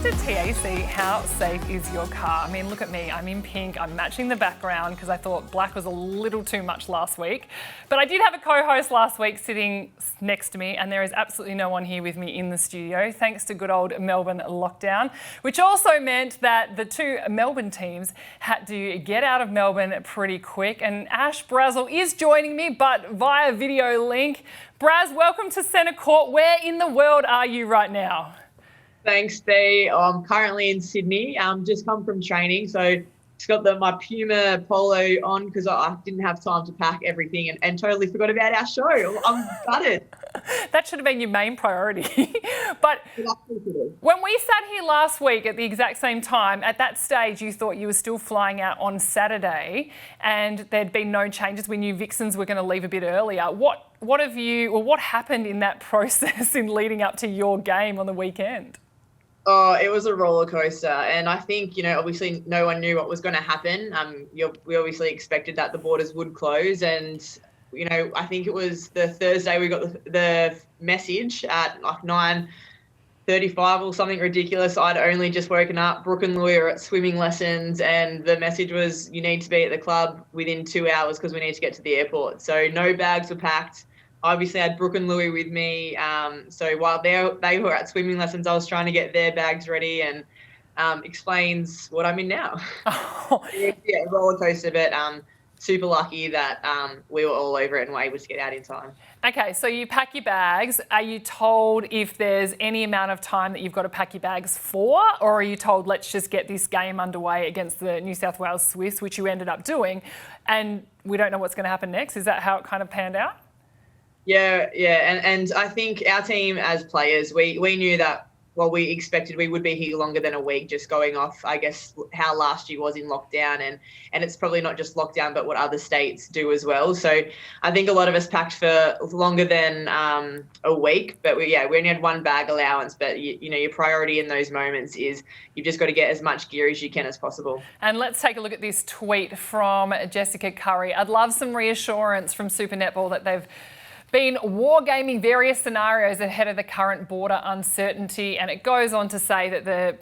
to TAC, how safe is your car? I mean, look at me, I'm in pink, I'm matching the background because I thought black was a little too much last week. But I did have a co-host last week sitting next to me, and there is absolutely no one here with me in the studio, thanks to good old Melbourne lockdown, which also meant that the two Melbourne teams had to get out of Melbourne pretty quick. And Ash Brazill is joining me, but via video link. Braz, welcome to Centre Court. Where in the world are you right now? Thanks, Dee. I'm currently in Sydney. Just come from training, so just got my Puma polo on because I didn't have time to pack everything and totally forgot about our show. I'm gutted. That should have been your main priority. But when we sat here last week at the exact same time, at that stage you thought you were still flying out on Saturday and there'd been no changes. We knew Vixens were going to leave a bit earlier. What happened in that process in leading up to your game on the weekend? Oh, it was a roller coaster, and I think, obviously no one knew what was going to happen. We obviously expected that the borders would close, and I think it was the Thursday we got the message at like 9:35 or something ridiculous. I'd only just woken up. Brooke and Louie are at swimming lessons, and the message was you need to be at the club within 2 hours because we need to get to the airport. So no bags were packed. Obviously, I had Brooke and Louie with me. So while they were at swimming lessons, I was trying to get their bags ready, and explains what I'm in now. Oh. Yeah, roller coaster, but super lucky that we were all over it and were able to get out in time. Okay, so you pack your bags. Are you told if there's any amount of time that you've got to pack your bags for, or are you told let's just get this game underway against the New South Wales Swifts, which you ended up doing, and we don't know what's going to happen next? Is that how it kind of panned out? Yeah, and I think our team as players, we knew that, we expected we would be here longer than a week, just going off, I guess, how last year was in lockdown, and it's probably not just lockdown, but what other states do as well. So I think a lot of us packed for longer than a week, but we only had one bag allowance, but your priority in those moments is you've just got to get as much gear as you can as possible. And let's take a look at this tweet from Jessica Curry. I'd love some reassurance from Super Netball that they've been wargaming various scenarios ahead of the current border uncertainty, and it goes on to say that the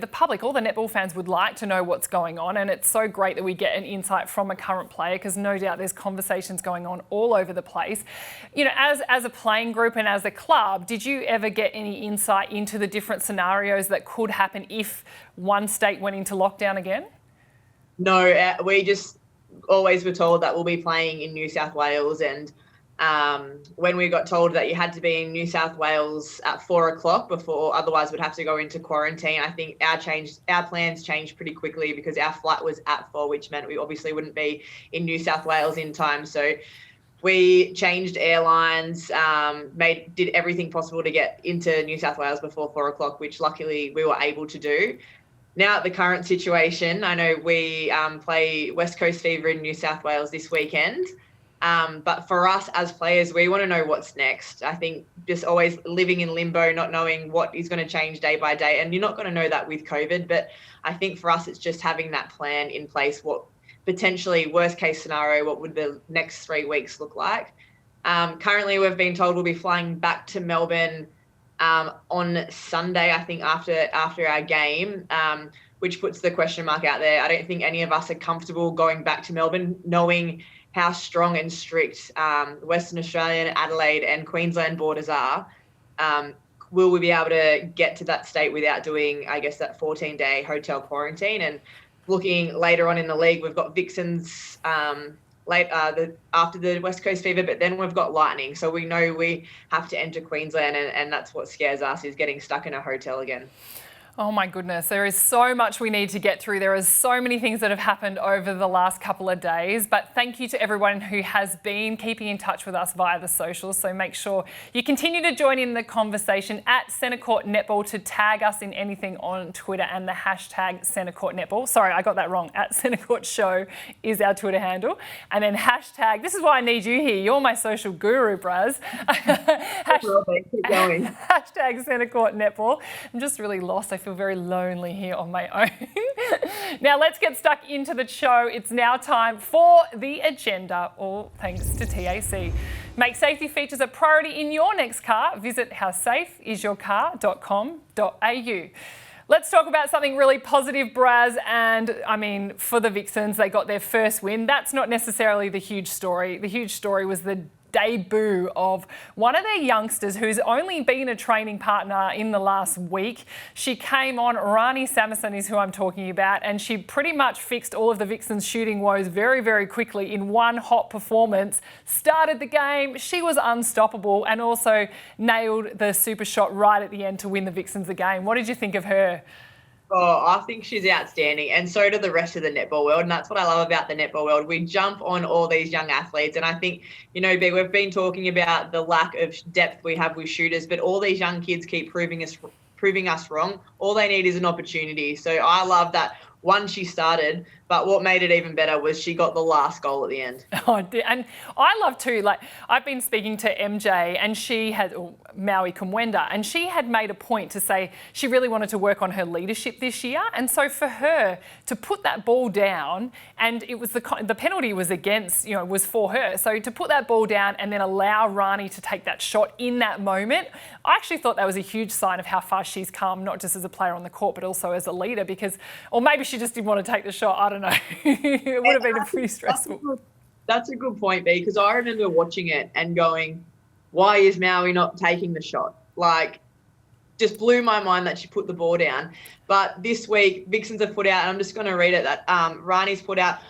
public, all the netball fans, would like to know what's going on, and it's so great that we get an insight from a current player because no doubt there's conversations going on all over the place. As a playing group and as a club, did you ever get any insight into the different scenarios that could happen if one state went into lockdown again? No, we just always were told that we'll be playing in New South Wales, and when we got told that you had to be in New South Wales at 4 o'clock before, otherwise we'd have to go into quarantine, I think our plans changed pretty quickly because our flight was at 4, which meant we obviously wouldn't be in New South Wales in time. So we changed airlines, did everything possible to get into New South Wales before 4 o'clock, which luckily we were able to do. Now, at the current situation, I know we play West Coast Fever in New South Wales this weekend. But for us as players, we want to know what's next. I think just always living in limbo, not knowing what is going to change day by day. And you're not going to know that with COVID. But I think for us, it's just having that plan in place. What potentially worst case scenario, what would the next 3 weeks look like? Currently, we've been told we'll be flying back to Melbourne on Sunday, I think, after our game, which puts the question mark out there. I don't think any of us are comfortable going back to Melbourne, knowing how strong and strict Western Australian, Adelaide and Queensland borders are. Will we be able to get to that state without doing, I guess, that 14-day hotel quarantine? And looking later on in the league, we've got Vixens after the West Coast Fever, but then we've got Lightning. So we know we have to enter Queensland, and that's what scares us, is getting stuck in a hotel again. Oh my goodness, there is so much we need to get through. There are so many things that have happened over the last couple of days, but thank you to everyone who has been keeping in touch with us via the socials. So make sure you continue to join in the conversation at Centre Court Netball to tag us in anything on Twitter, and the hashtag Centre Court Netball. Sorry, I got that wrong. At Centre Court Show is our Twitter handle. And then hashtag, this is why I need you here. You're my social guru, Braz. Keep going. Hashtag Centre Court Netball. I'm just really lost. I feel very lonely here on my own. Now let's get stuck into the show. It's now time for the agenda, all thanks to TAC. Make safety features a priority in your next car. Visit howsafeisyourcar.com.au. Let's talk about something really positive, Braz. And I mean, for the Vixens, they got their first win. That's not necessarily the huge story. The huge story was the debut of one of their youngsters who's only been a training partner in the last week. She came on, Rahni Samason is who I'm talking about, and she pretty much fixed all of the Vixens' shooting woes very, very quickly in one hot performance. Started the game, she was unstoppable, and also nailed the super shot right at the end to win the Vixens the game. What did you think of her? Oh, I think she's outstanding, and so do the rest of the netball world, and that's what I love about the netball world. We jump on all these young athletes, and I think, B, we've been talking about the lack of depth we have with shooters, but all these young kids keep proving us wrong. All they need is an opportunity. So I love that. One, she started, but what made it even better was she got the last goal at the end. Oh, and I love too, like, I've been speaking to MJ and she had, Maui Kumwenda, and she had made a point to say she really wanted to work on her leadership this year. And so for her to put that ball down, and it was the penalty was against, was for her. So to put that ball down and then allow Rahni to take that shot in that moment, I actually thought that was a huge sign of how far she's come, not just as a player on the court, but also as a leader, because, or maybe she just didn't want to take the shot. I don't know. It would have been pretty stressful. That's a good point, B, because I remember watching it and going, why is Maui not taking the shot? Like, just blew my mind that she put the ball down. But this week, Vixens have put out, and I'm just going to read it, that Rahni's put out,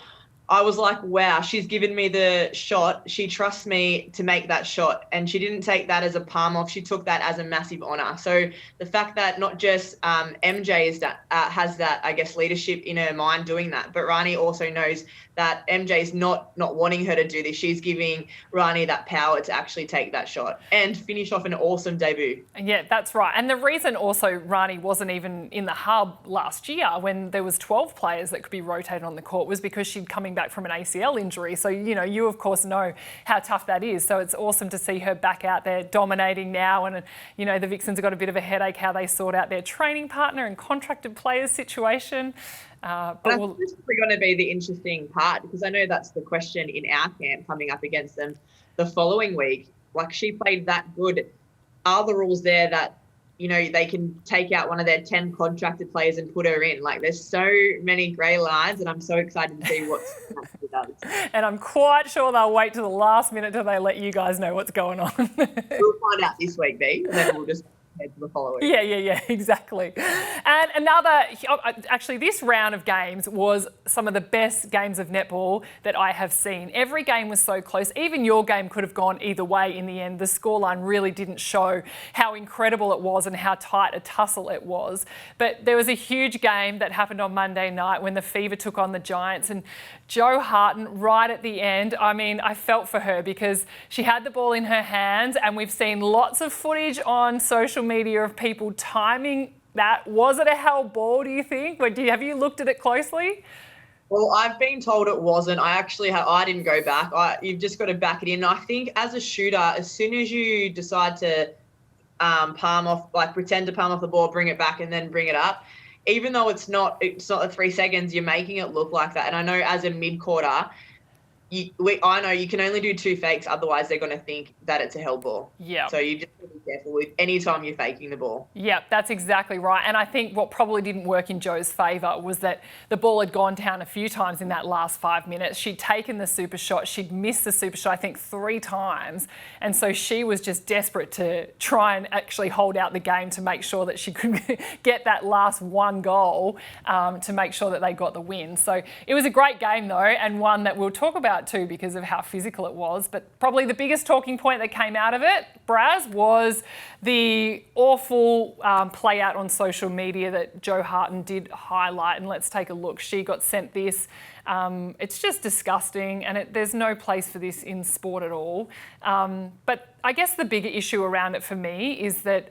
I was like, wow, she's given me the shot. She trusts me to make that shot. And she didn't take that as a palm off. She took that as a massive honour. So the fact that not just MJ has that, I guess, leadership in her mind doing that, but Rahni also knows that MJ's not wanting her to do this. She's giving Rahni that power to actually take that shot and finish off an awesome debut. Yeah, that's right. And the reason also Rahni wasn't even in the hub last year when there was 12 players that could be rotated on the court was because she'd coming back from an ACL injury. So, you of course know how tough that is. So it's awesome to see her back out there dominating now. And, the Vixens have got a bit of a headache how they sort out their training partner and contracted players situation. But that's probably going to be the interesting part, because I know that's the question in our camp coming up against them the following week. Like, she played that good. Are the rules there that, they can take out one of their 10 contracted players and put her in? Like, there's so many grey lines, and I'm so excited to see what she does. And I'm quite sure they'll wait till the last minute till they let you guys know what's going on. We'll find out this week, B, and then we'll just head to the following. Yeah, exactly. And actually this round of games was some of the best games of netball that I have seen. Every game was so close. Even your game could have gone either way in the end. The scoreline really didn't show how incredible it was and how tight a tussle it was. But there was a huge game that happened on Monday night when the Fever took on the Giants, and Jo Harten right at the end, I mean, I felt for her because she had the ball in her hands, and we've seen lots of footage on social media of people timing that. Was it a hell ball, do you think? Have you looked at it closely? Well, I've been told it wasn't. I didn't go back. You've just got to back it in. I think as a shooter, as soon as you decide to palm off, like pretend to palm off the ball, bring it back and then bring it up, even though it's not the 3 seconds, you're making it look like that. And I know as a mid-quarter, I know you can only do 2 fakes, otherwise they're going to think that it's a hell ball. Yeah. So you just got to be careful with any time you're faking the ball. Yeah, that's exactly right. And I think what probably didn't work in Jo's favour was that the ball had gone down a few times in that last 5 minutes. She'd taken the super shot. She'd missed the super shot, I think, 3 times. And so she was just desperate to try and actually hold out the game to make sure that she could get that last 1 goal to make sure that they got the win. So it was a great game, though, and one that we'll talk about too because of how physical it was. But probably the biggest talking point that came out of it, Braz, was the awful play out on social media that Jo Harten did highlight. And let's take a look. She got sent this. It's just disgusting, and there's no place for this in sport at all. But I guess the bigger issue around it for me is that,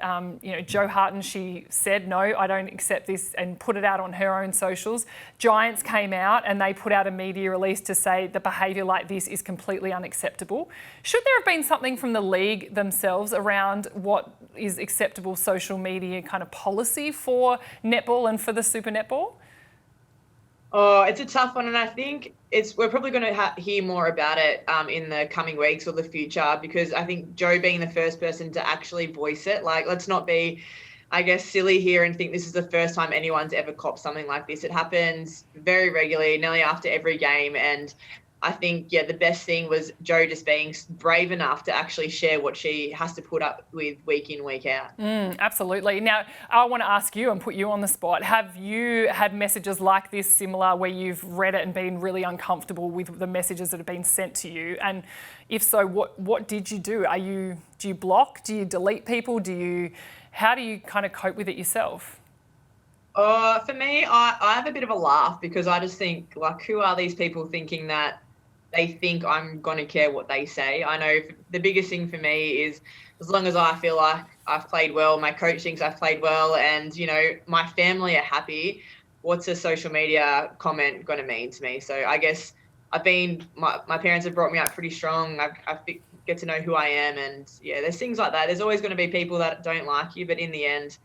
Jo Harten, she said, no, I don't accept this, and put it out on her own socials. Giants came out and they put out a media release to say the behaviour like this is completely unacceptable. Should there have been something from the league themselves around what is acceptable social media kind of policy for netball and for the Super Netball? Oh, it's a tough one, and I think we're probably going to hear more about it in the coming weeks or the future, because I think Jo being the first person to actually voice it, like, let's not be I guess, silly here and think this is the first time anyone's ever copped something like this. It happens very regularly, nearly after every game. And I think, the best thing was Jo just being brave enough to actually share what she has to put up with week in, week out. Absolutely. Now, I want to ask you and put you on the spot. Have you had messages like this similar where you've read it and been really uncomfortable with the messages that have been sent to you? And if so, what did you do? Do you block? Do you delete people? How do you kind of cope with it yourself? For me, I have a bit of a laugh because I just think, like, who are these people thinking that they think I'm going to care what they say? I know the biggest thing for me is as long as I feel like I've played well, my coach thinks I've played well, and, my family are happy, what's a social media comment going to mean to me? So I guess my parents have brought me up pretty strong. I get to know who I am, and there's things like that. There's always going to be people that don't like you, but in the end,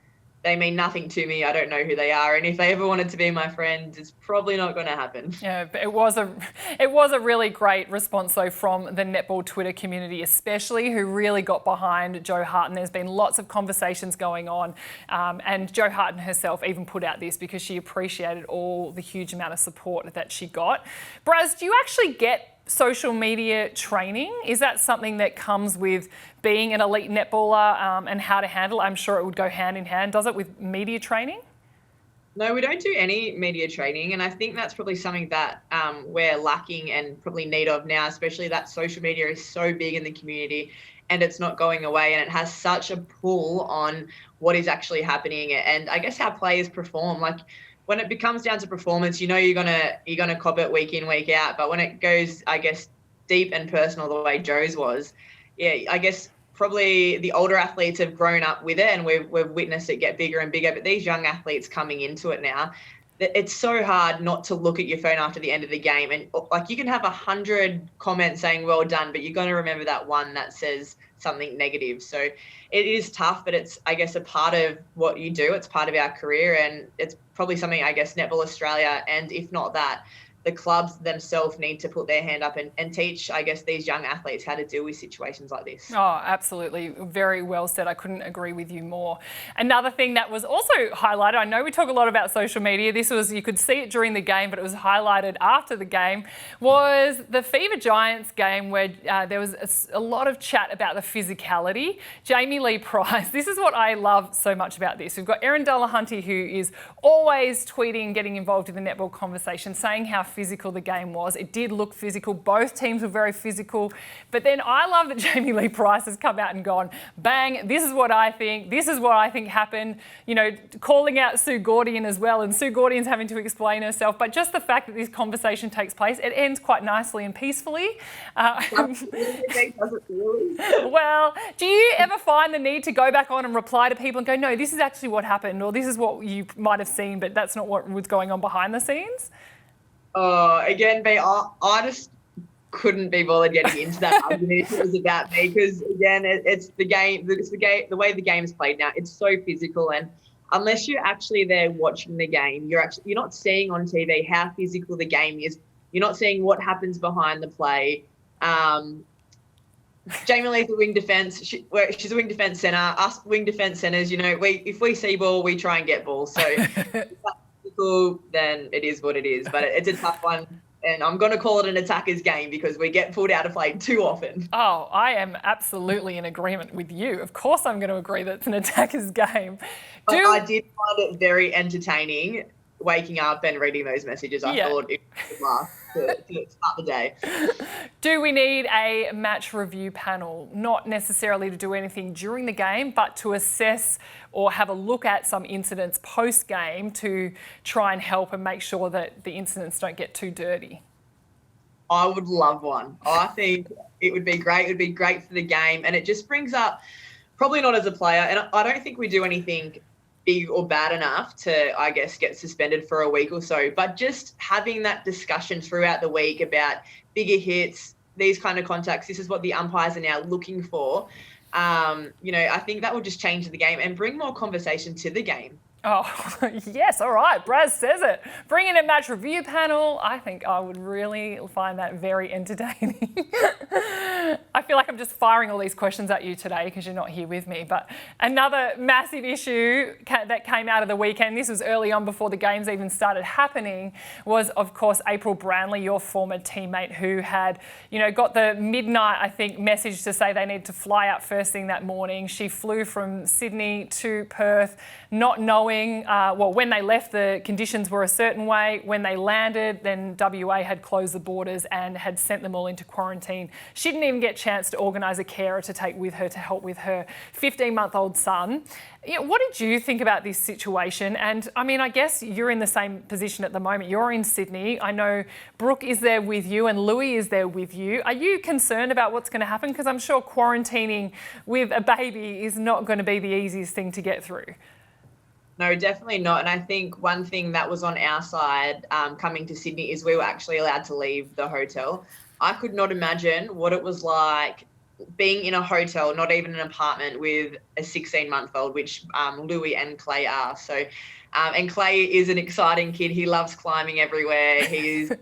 they mean nothing to me. I don't know who they are, and if they ever wanted to be my friend, it's probably not going to happen. Yeah, but it was a really great response though from the netball Twitter community, especially, who really got behind Jo Harten. There's been lots of conversations going on, and Jo Harten herself even put out this because she appreciated all the huge amount of support that she got. Braz, do you actually get social media training? Is that something that comes with being an elite netballer, and how to handle it? I'm sure it would go hand in hand. Does it with media training? No, we don't do any media training, and I think that's probably something that we're lacking and probably need of now, especially that social media is so big in the community and it's not going away, and it has such a pull on what is actually happening and I guess how players perform. Like, when it becomes down to performance, you're gonna cop it week in, week out. But when it goes, I guess, deep and personal the way Jo's was, I guess probably the older athletes have grown up with it and we've witnessed it get bigger and bigger. But these young athletes coming into it now, it's so hard not to look at your phone after the end of the game. And like, you can have 100 comments saying well done, but you're going to remember that one that says something negative. So it is tough, but it's, I guess, a part of what you do. It's part of our career, and it's probably something, I guess, Netball Australia, and if not that, the clubs themselves need to put their hand up and teach, I guess, these young athletes how to deal with situations like this. Oh, absolutely. Very well said. I couldn't agree with you more. Another thing that was also highlighted, I know we talk a lot about social media. This was, you could see it during the game, but it was highlighted after the game, was the Fever Giants game where there was a lot of chat about the physicality. Jamie Lee Price, this is what I love so much about this. We've got Erin Delahunty, who is always tweeting, getting involved in the netball conversation, saying how physical the game was. It did look physical. Both teams were very physical. But then I love that Jamie Lee Price has come out and gone, bang, this is what I think. This is what I think happened. Calling out Sue Gordian as well. And Sue Gordian's having to explain herself. But just the fact that this conversation takes place, it ends quite nicely and peacefully. Well, do you ever find the need to go back on and reply to people and go, no, this is actually what happened, or this is what you might have seen, but that's not what was going on behind the scenes? Again, I just couldn't be bothered getting into that argument if it was about me, because again, it's the game. The way the game is played now. It's so physical, and unless you're actually there watching the game, you're not seeing on TV how physical the game is. You're not seeing what happens behind the play. Jamie Lee's a wing defence. She's a wing defence centre. Us wing defence centres, if we see ball, we try and get ball. So. Then it is what it is, but it's a tough one, and I'm going to call it an attacker's game because we get pulled out of play too often. Oh, I am absolutely in agreement with you. Of course I'm going to agree that it's an attacker's game. I did find it very entertaining waking up and reading those messages. I thought it was laugh to start the day. Do we need a match review panel? Not necessarily to do anything during the game, but to assess or have a look at some incidents post-game to try and help and make sure that the incidents don't get too dirty. I would love one. I think it would be great. It would be great for the game, and it just brings up, probably not as a player, and I don't think we do anything big or bad enough to, I guess, get suspended for a week or so. But just having that discussion throughout the week about bigger hits, these kind of contacts, this is what the umpires are now looking for. I think that will just change the game and bring more conversation to the game. Oh, yes, all right. Braz says it. Bring in a match review panel. I think I would really find that very entertaining. I feel like I'm I'm just firing all these questions at you today because you're not here with me. But another massive issue that came out of the weekend, this was early on before the games even started happening, was, of course, April Brownlee, your former teammate, who had, got the midnight, I think, message to say they need to fly out first thing that morning. She flew from Sydney to Perth, not knowing, when they left, the conditions were a certain way. When they landed, then WA had closed the borders and had sent them all into quarantine. She didn't even get a chance to organise a carer to take with her to help with her 15-month-old son. What did you think about this situation? And I mean, I guess you're in the same position at the moment. You're in Sydney. I know Brooke is there with you and Louis is there with you. Are you concerned about what's going to happen? Because I'm sure quarantining with a baby is not going to be the easiest thing to get through. No, definitely not. And I think one thing that was on our side coming to Sydney is we were actually allowed to leave the hotel. I could not imagine what it was like being in a hotel, not even an apartment, with a 16-month-old, which Louis and Clay are. So, and Clay is an exciting kid. He loves climbing everywhere. He's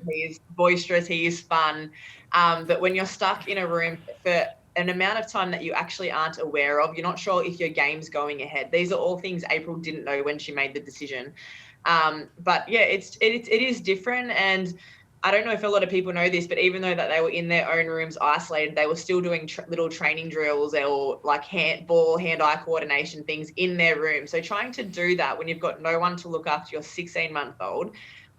boisterous. He is fun. But when you're stuck in a room for an amount of time that you actually aren't aware of, you're not sure if your game's going ahead. These are all things April didn't know when she made the decision. But yeah, it is different. And I don't know if a lot of people know this, but even though that they were in their own rooms isolated, they were still doing little training drills or like hand-eye coordination things in their room. So trying to do that when you've got no one to look after your 16-month-old,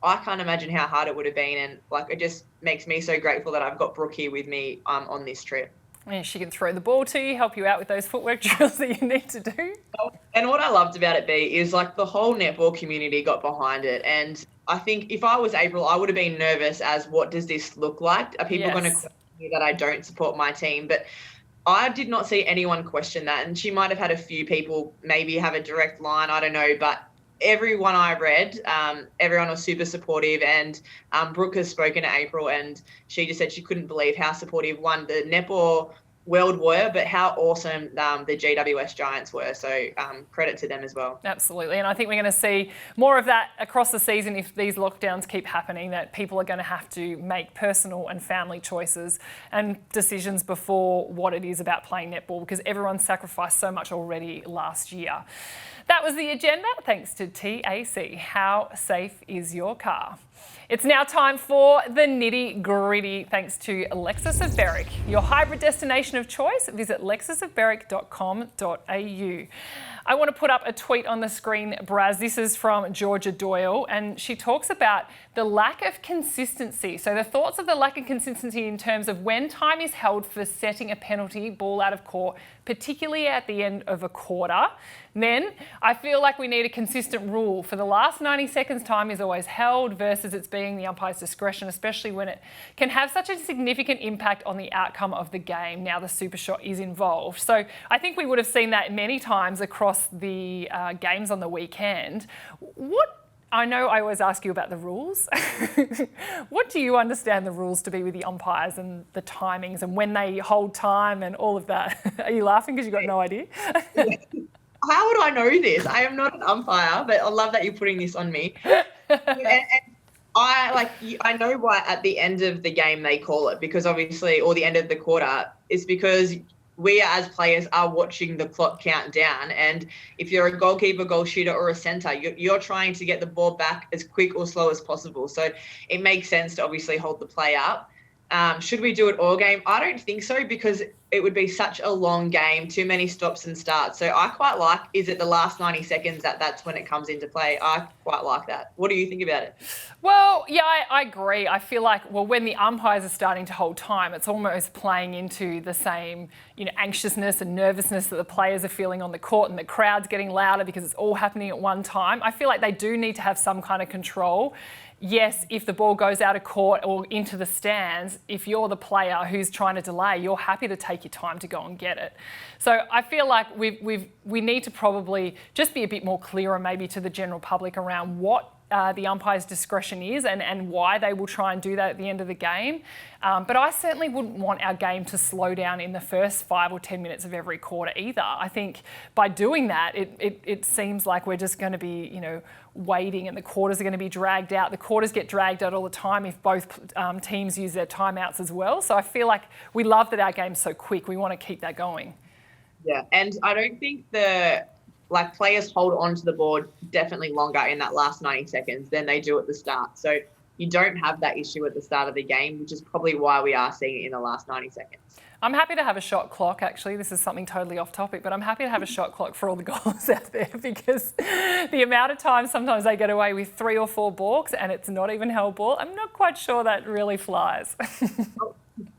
I can't imagine how hard it would have been. And like, it just makes me so grateful that I've got Brooke here with me on this trip. Yeah, she can throw the ball to you, help you out with those footwork drills that you need to do. And what I loved about it, B, is like the whole netball community got behind it. And I think if I was April, I would have been nervous as what does this look like? Are people going to question me that I don't support my team? But I did not see anyone question that. And she might have had a few people maybe have a direct line, I don't know. But everyone I read, everyone was super supportive. And Brooke has spoken to April and she just said she couldn't believe how supportive, one, the netball world were, but how awesome the GWS Giants were. So credit to them as well. Absolutely. And I think we're going to see more of that across the season if these lockdowns keep happening, that people are going to have to make personal and family choices and decisions before what it is about playing netball, because everyone sacrificed so much already last year. That was the agenda, thanks to TAC. How safe is your car? It's now time for the Nitty Gritty, thanks to Lexus of Berwick, your hybrid destination of choice. Visit lexusofberwick.com.au. I want to put up a tweet on the screen, Braz. This is from Georgia Doyle, and she talks about the lack of consistency. So the thoughts of the lack of consistency in terms of when time is held for setting a penalty ball out of court, particularly at the end of a quarter. Then I feel like we need a consistent rule. For the last 90 seconds, time is always held versus it's being the umpire's discretion, especially when it can have such a significant impact on the outcome of the game. Now the super shot is involved. So I think we would have seen that many times across the games on the weekend. I know I always ask you about the rules. What do you understand the rules to be with the umpires and the timings and when they hold time and all of that? Are you laughing because you've got no idea? How would I know this? I am not an umpire, but I love that you're putting this on me. and I know why at the end of the game they call it, because obviously, or the end of the quarter, it's because we as players are watching the clock count down. And if you're a goalkeeper, goal shooter, or a centre, you're trying to get the ball back as quick or slow as possible. So it makes sense to obviously hold the play up. Should we do it all game? I don't think so, because it would be such a long game, too many stops and starts. So I quite like, is it the last 90 seconds that's when it comes into play? I quite like that. What do you think about it? Well, yeah, I agree. I feel like, when the umpires are starting to hold time, it's almost playing into the same, anxiousness and nervousness that the players are feeling on the court, and the crowd's getting louder because it's all happening at one time. I feel like they do need to have some kind of control. Yes, if the ball goes out of court or into the stands, if you're the player who's trying to delay, you're happy to take your time to go and get it. So I feel like we need to probably just be a bit more clearer maybe to the general public around what the umpire's discretion is and why they will try and do that at the end of the game. But I certainly wouldn't want our game to slow down in the first 5 or 10 minutes of every quarter either. I think by doing that, it seems like we're just going to be, waiting, and the quarters are going to be dragged out. The quarters get dragged out all the time if both teams use their timeouts as well. So I feel like we love that our game's so quick. We want to keep that going. Yeah, and I don't think players hold on to the board definitely longer in that last 90 seconds than they do at the start. So you don't have that issue at the start of the game, which is probably why we are seeing it in the last 90 seconds. I'm happy to have a shot clock, actually. This is something totally off topic, but I'm happy to have a shot clock for all the goals out there, because the amount of times sometimes they get away with 3 or 4 balks and it's not even held ball, I'm not quite sure that really flies.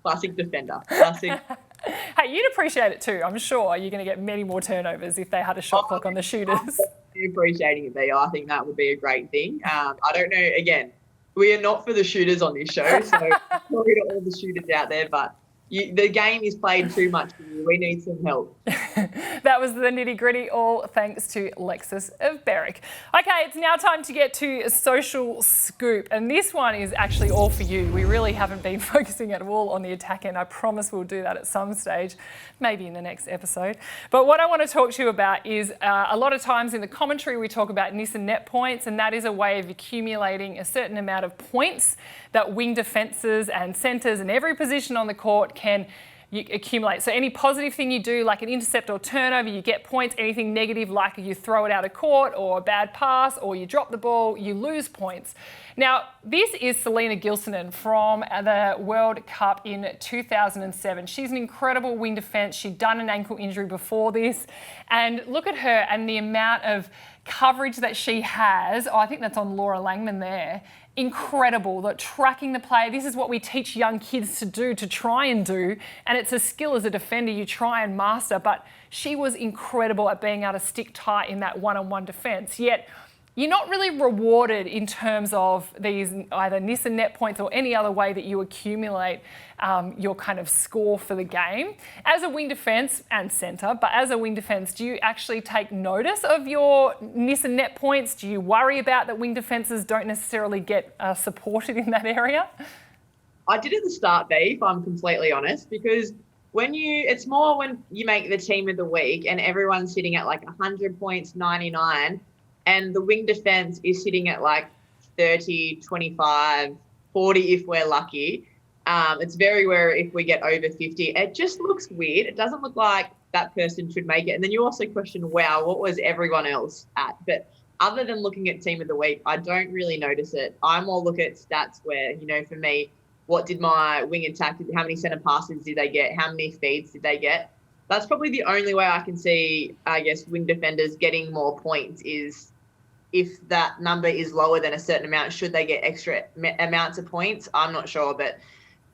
Classic defender. Classic. Hey, you'd appreciate it too. I'm sure you're going to get many more turnovers if they had a shot clock on the shooters. I'm appreciating it, Theo. I think that would be a great thing. I don't know, again, we are not for the shooters on this show, so sorry to all the shooters out there, but the game is played too much for you. We need some help. That was the Nitty Gritty, all thanks to Lexus of Berwick. Okay, it's now time to get to Social Scoop, and this one is actually all for you. We really haven't been focusing at all on the attack end. I promise we'll do that at some stage, maybe in the next episode. But what I want to talk to you about is a lot of times in the commentary we talk about Nissan net points, and that is a way of accumulating a certain amount of points that wing defences and centres and every position on the court can accumulate. So any positive thing you do, like an intercept or turnover, you get points. Anything negative, like you throw it out of court or a bad pass or you drop the ball, you lose points. Now, this is Selena Gilsonen from the World Cup in 2007. She's an incredible wing defence. She'd done an ankle injury before this. And look at her and the amount of coverage that she has. Oh, I think that's on Laura Langman there. Incredible, that tracking the play. This is what we teach young kids to do, to try and do. And it's a skill as a defender you try and master. But she was incredible at being able to stick tight in that one-on-one defence. Yet you're not really rewarded in terms of these either Nissan net points or any other way that you accumulate your kind of score for the game. As a wing defence and centre, but as a wing defence, do you actually take notice of your Nissan net points? Do you worry about that wing defences don't necessarily get supported in that area? I did at the start, B, if I'm completely honest, because it's more when you make the team of the week and everyone's sitting at like 100 points, 99, and the wing defence is sitting at like 30, 25, 40 if we're lucky. It's very rare if we get over 50. It just looks weird. It doesn't look like that person should make it. And then you also question, wow, what was everyone else at? But other than looking at team of the week, I don't really notice it. I more look at stats where, for me, what did my wing attack, how many centre passes did they get? How many feeds did they get? That's probably the only way I can see, I guess, wing defenders getting more points is if that number is lower than a certain amount, should they get extra amounts of points? I'm not sure, but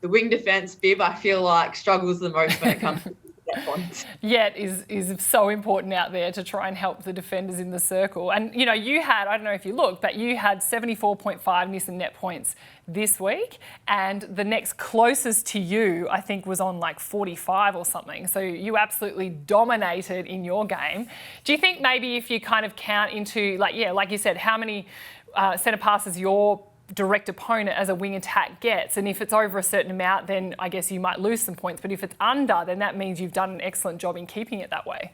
the wing defence bib, I feel like, struggles the most when it comes to that points. Yeah, it is so important out there to try and help the defenders in the circle. And, you had, I don't know if you looked, but you had 74.5 Nissan net points this week, and the next closest to you, I think, was on like 45 or something. So you absolutely dominated in your game. Do you think maybe if you kind of count into, like you said, how many centre passes your direct opponent as a wing attack gets, and if it's over a certain amount, then I guess you might lose some points, but if it's under, then that means you've done an excellent job in keeping it that way?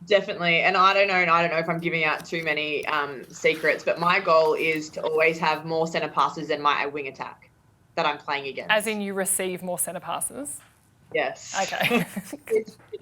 Definitely. And I don't know if I'm giving out too many secrets, but my goal is to always have more centre passes than my wing attack that I'm playing against. As in you receive more centre passes? Yes. Okay.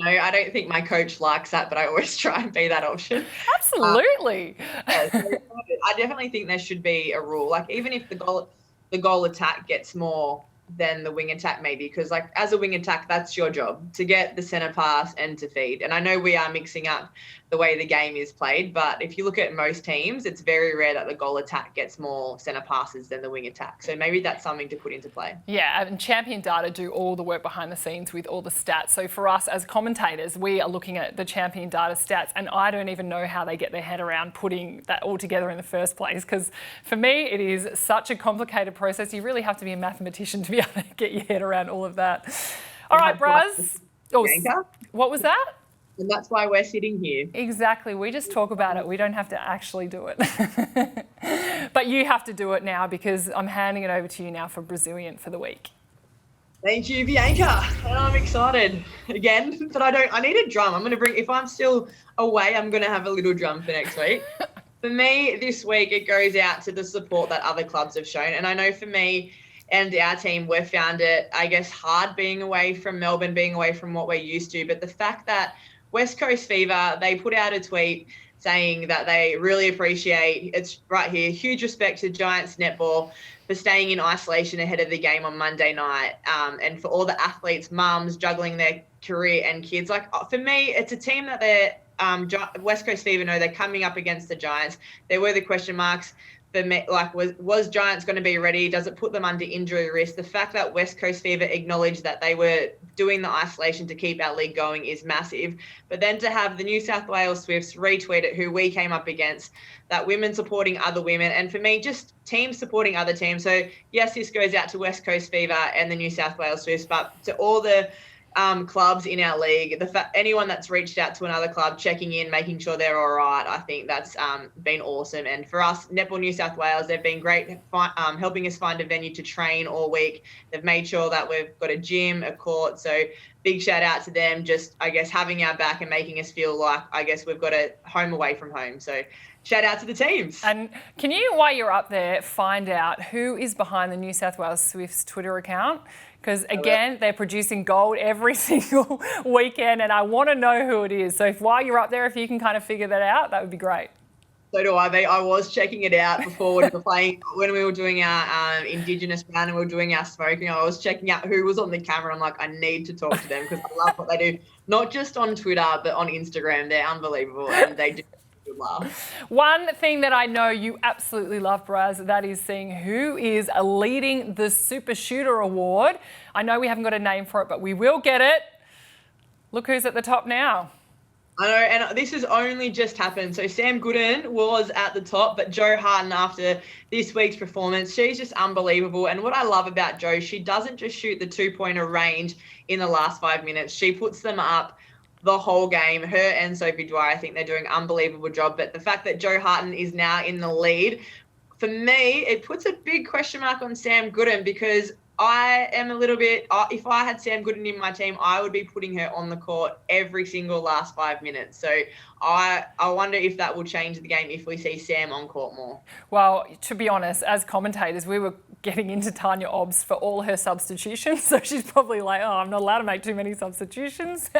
I don't think my coach likes that, but I always try and be that option. Absolutely. I definitely think there should be a rule. Like, even if the goal attack gets more than the wing attack, maybe, because like as a wing attack, that's your job, to get the centre pass and to feed. And I know we are mixing up the way the game is played, but if you look at most teams, it's very rare that the goal attack gets more centre passes than the wing attack. So maybe that's something to put into play. Yeah, and Champion Data do all the work behind the scenes with all the stats. So for us as commentators, we are looking at the Champion Data stats, and I don't even know how they get their head around putting that all together in the first place, because for me, it is such a complicated process. You really have to be a mathematician to be able to get your head around all of that. All right, Braz. Bianca? What was that? And that's why we're sitting here. Exactly. We just talk about it. We don't have to actually do it. But you have to do it now because I'm handing it over to you now for Brazilliant for the week. Thank you, Bianca. And I'm excited again, but I need a drum. I'm going to bring, if I'm still away, I'm going to have a little drum for next week. For me, this week, it goes out to the support that other clubs have shown. And I know for me and our team, we've found it, I guess, hard being away from Melbourne, being away from what we're used to. But the fact that West Coast Fever, they put out a tweet saying that they really appreciate, it's right here, huge respect to Giants Netball for staying in isolation ahead of the game on Monday night, and for all the athletes, mums juggling their career and kids. Like, for me, it's a team that they're West Coast Fever know they're coming up against the Giants. There were the question marks for me, like, was Giants going to be ready? Does it put them under injury risk? The fact that West Coast Fever acknowledged that they were doing the isolation to keep our league going is massive. But then to have the New South Wales Swifts retweet it, who we came up against, that women supporting other women, and for me, just teams supporting other teams. So yes, this goes out to West Coast Fever and the New South Wales Swifts, but to all the clubs in our league, anyone that's reached out to another club, checking in, making sure they're all right, I think that's been awesome. And for us, Netball New South Wales, they've been great helping us find a venue to train all week. They've made sure that we've got a gym, a court. So big shout out to them, just, I guess, having our back and making us feel like, I guess, we've got a home away from home. So shout out to the teams. And can you, while you're up there, find out who is behind the New South Wales Swifts Twitter account? Because, again, they're producing gold every single weekend, and I want to know who it is. So while you're up there, if you can kind of figure that out, that would be great. So do I, mate. I was checking it out before when we were doing our Indigenous round and we were doing our smoking. I was checking out who was on the camera. I'm like, I need to talk to them because I love what they do. Not just on Twitter, but on Instagram. They're unbelievable, and they do. One thing that I know you absolutely love, Braz, that is seeing who is leading the Super Shooter Award. I know we haven't got a name for it, but we will get it. Look who's at the top now. I know, and this has only just happened. So Sam Gooden was at the top, but Jo Harden, after this week's performance, she's just unbelievable. And what I love about Jo, she doesn't just shoot the two-pointer range in the last 5 minutes. She puts them up the whole game. Her and Sophie Dwyer, I think they're doing an unbelievable job. But the fact that Jo Harden is now in the lead, for me, it puts a big question mark on Sam Gooden, because I am a little bit, if I had Sam Gooden in my team, I would be putting her on the court every single last 5 minutes. So I wonder if that will change the game if we see Sam on court more. Well, to be honest, as commentators, we were getting into Tanya Obbs for all her substitutions. So she's probably like, oh, I'm not allowed to make too many substitutions.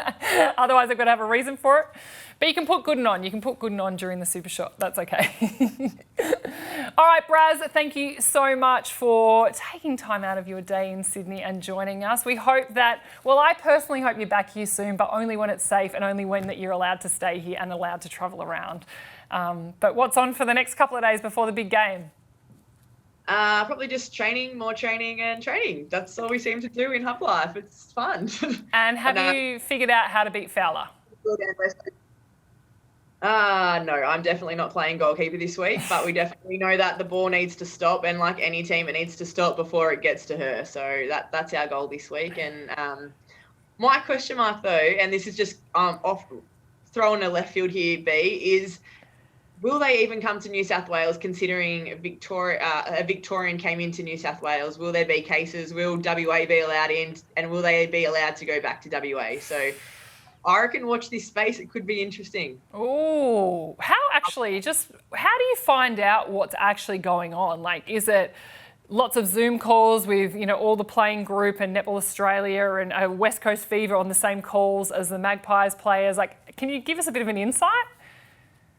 Otherwise, I've got to have a reason for it. But you can put Gooden on. You can put Gooden on during the super shot. That's okay. All right, Braz, thank you so much for taking time out of your day in Sydney and joining us. We hope that, well, I personally hope you're back here soon, but only when it's safe and only when that you're allowed to stay here and allowed to travel around. But what's on for the next couple of days before the big game? Probably just training, more training and training. That's all we seem to do in hub life. It's fun. And have you figured out how to beat Fowler? No, I'm definitely not playing goalkeeper this week, but we definitely know that the ball needs to stop, and like any team, it needs to stop before it gets to her. So that's our goal this week. And my question mark, though, and this is just off throwing a left field here, B, is will they even come to New South Wales, considering a Victorian came into New South Wales? Will there be cases? Will WA be allowed in, and will they be allowed to go back to WA? So I reckon watch this space. It could be interesting. Oh, how do you find out what's actually going on? Like, is it lots of Zoom calls with, all the playing group and Netball Australia and West Coast Fever on the same calls as the Magpies players? Like, can you give us a bit of an insight?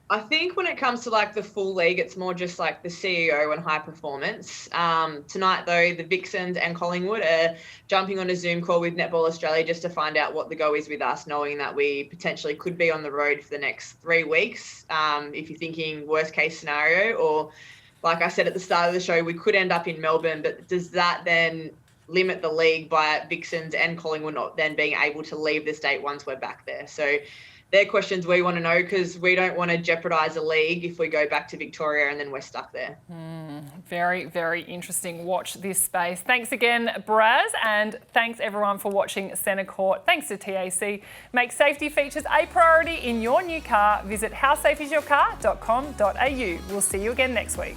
I think when it comes to like the full league, it's more just like the CEO and high performance. Tonight, though, the Vixens and Collingwood are jumping on a Zoom call with Netball Australia just to find out what the go is with us, knowing that we potentially could be on the road for the next 3 weeks. If you're thinking worst case scenario, or like I said at the start of the show, we could end up in Melbourne, but does that then limit the league by Vixens and Collingwood not then being able to leave the state once we're back there? So they're questions we want to know, because we don't want to jeopardise a league if we go back to Victoria and then we're stuck there. Very, very interesting. Watch this space. Thanks again, Braz, and thanks everyone for watching Centre Court. Thanks to TAC. Make safety features a priority in your new car. Visit howsafeisyourcar.com.au. We'll see you again next week.